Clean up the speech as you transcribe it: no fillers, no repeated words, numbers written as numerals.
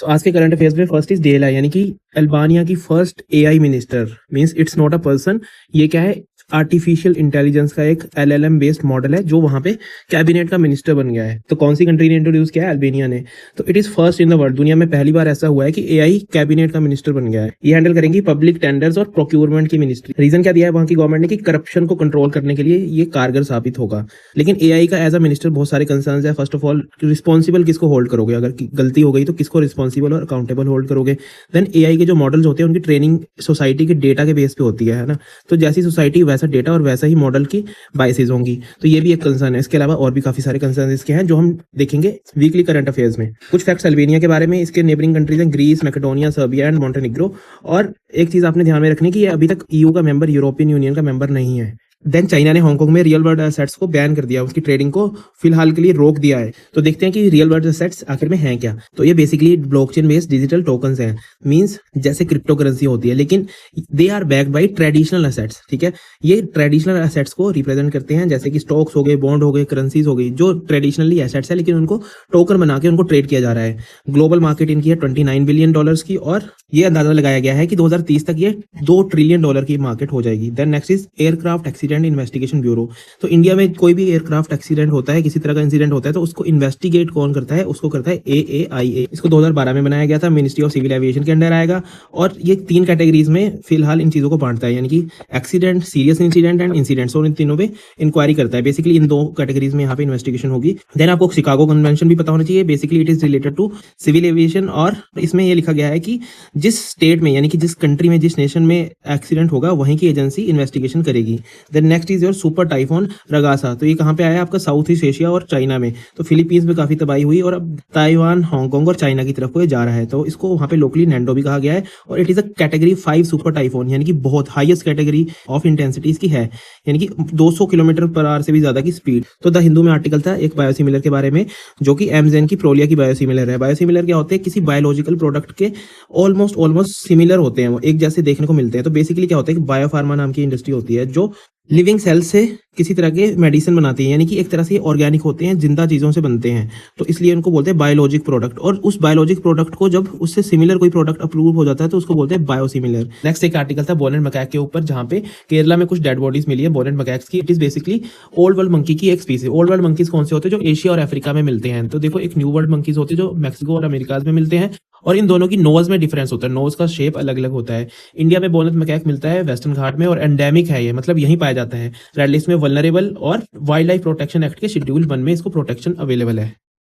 आज के current affairs में फर्स्ट इज डेला, यानी कि अल्बानिया की first AI minister. Means it's not a person, ये क्या है, आर्टिफिशियल इंटेलिजेंस का एक एलएलएम बेस्ड मॉडल है जो वहां पे कैबिनेट का मिनिस्टर बन गया है। तो कौन सी कंट्री ने इंट्रोड्यूस किया है? अल्बानिया ने। तो it is first in the world, दुनिया में पहली बार ऐसा हुआ है कि एआई कैबिनेट का मिनिस्टर बन गया है। ये हैंडल करेंगी पब्लिक टेंडर्स और प्रोक्योरमेंट की मिनिस्ट्री। रीजन क्या दिया है वहां की गवर्नमेंट ने कि करप्शन को कंट्रोल करने के लिए ये कारगर साबित होगा। लेकिन एआई का एज अ मिनिस्टर बहुत सारे कंसर्न्स है। फर्स्ट ऑफ ऑल, रिस्पॉन्सिबल किसको होल्ड करोगे? अगर गलती हो गई तो किसको रिस्पॉन्सिबल और अकाउंटेबल होल्ड करोगे? देन एआई के जो मॉडल्स होते हैं उनकी ट्रेनिंग सोसाइटी के डेटा के बेस पे होती है ना। तो जैसी सोसाइटी वैसा डेटा और वैसा ही मॉडल की बायसेस होंगी। तो ये भी एक कंसर्न है। इसके अलावा और भी काफी सारे कंसर्न इसके हैं जो हम देखेंगे वीकली करंट अफेयर्स में। कुछ फैक्ट्स अल्बानिया के बारे में। इसके नेबरिंग कंट्रीज हैं ग्रीस, मैकेडोनिया, सर्बिया एंड मोंटेनिग्रो। और एक चीज आपने ध्यान में रखनी कि ये अभी तक ईयू का मेंबर, यूरोपियन यूनियन का मेंबर नहीं है। देन चाइना ने हांगकांग में रियल वर्ल्ड एसेट्स को बैन कर दिया, उसकी ट्रेडिंग को फिलहाल के लिए रोक दिया है। तो देखते हैं कि रियल वर्ल्ड एसेट्स आखिर में हैं क्या। तो ये basically blockchain based digital tokens हैं। मींस जैसे क्रिप्टो करेंसी होती है, लेकिन they are backed by traditional assets. ठीक है, ये ट्रेडिशनल एसेट्स को रिप्रेजेंट करते हैं, जैसे कि स्टॉक्स हो गए, बॉन्ड हो गए, करेंसीज हो गई, जो ट्रेडिशनली एसेट्स है लेकिन उनको टोकन बना के उनको ट्रेड किया जा रहा है। ग्लोबल मार्केट इनकी है $29 बिलियन की, और ये अंदाजा लगाया गया है कि 2030 तक ये $2 ट्रिलियन की मार्केट हो जाएगी। Then next is aircraft accident investigation bureau. तो इंडिया में कोई भी एयरक्राफ्ट एक्सीडेंट होता है, किसी तरह का इंसिडेंट होता है, तो उसको इन्वेस्टिगेट कौन करता है? उसको करता है AAIA। इसको 2012 में बनाया गया था, मिनिस्ट्री ऑफ सिविल एविएशन के अंडर आएगा। और ये 3 कैटेगरीज में फिलहाल इन चीजों को बांटता है, यानी कि accident, serious incident and incident. और इन तीनों पे इंक्वायरी करता है। बेसिकली इन 2 कैटेगरीज में यहाँ पे इन्वेस्टिगेशन होगी। देन आपको शिकागो कन्वेंशन भी पता होना चाहिए। Basically it is related to civil aviation, और इसमें ये लिखा गया है कि जिस स्टेट में, यानी कि जिस कंट्री में, जिस नेशन में एक्सीडेंट होगा वहीं की एजेंसी इन्वेस्टिगेशन करेगी। Then next is your super typhoon Ragasa. तो ये कहाँ पे आया? आपका साउथ ईस्ट एशिया और चाइना में। तो फिलीपींस में काफी तबाही हुई और अब ताइवान, हांगकांग और चाइना की तरफ को ये जा रहा है। तो इसको वहां पे लोकली नैंडो भी कहा गया है। और it is a category 5 super typhoon, यानी कि बहुत हाईएस्ट कैटेगरी ऑफ इंटेंसिटी इसकी है, यानी कि 200 किलोमीटर पर आवर से भी ज्यादा की स्पीड। तो द हिंदू में आर्टिकल था एक बायोसिमिलर के बारे में, जो कि एमजेन की प्रोलिया की बायोसिमिलर है। बायोसिमिलर क्या होते हैं? किसी बायोलॉजिकल प्रोडक्ट के ऑलमोस्ट सिमिलर होते हैं, वो एक जैसे देखने को मिलते हैं। तो बेसिकली क्या होता है कि बायोफार्मा नाम की इंडस्ट्री होती है जो लिविंग सेल से किसी तरह के मेडिसिन बनाती है, यानी कि एक तरह से ऑर्गेनिक होते हैं, जिंदा चीजों से बनते हैं। तो इसलिए उनको बोलते हैं बायोलॉजिक प्रोडक्ट। और उस बायोलॉजिक प्रोडक्ट को जब उससे सिमिलर कोई प्रोडक्ट अप्रूव हो जाता है तो उसको बोलते हैं बायोसिमिलर। नेक्स्ट एक आर्टिकल था बोन एंड मैकैक के ऊपर, जहां पे केरला में कुछ डेड बॉडीज मिली है बोन एंड मैकैक्स की। It is basically old world monkey की एक स्पीसीज। ओल्ड वर्ल्ड मंकीज कौन से होते हैं? जो एशिया और अफ्रीका में मिलते हैं। तो देखो, एक न्यू वर्ल्ड मंकीज होते हैं जो मैक्सिको और अमेरिका में मिलते हैं, और इन दोनों की नोज में डिफरेंस होता है। नोज का शेप अलग अलग होता है। इंडिया में बोनेट मैकैक मिलता है वेस्टर्न घाट में, और एंडेमिक है ये, मतलब यहीं पाया जाता है। रेड लिस्ट में वल्नरेबल, और वाइल्ड लाइफ प्रोटेक्शन एक्ट के शेड्यूल 1 में इसको प्रोटेक्शन अवेलेबल है।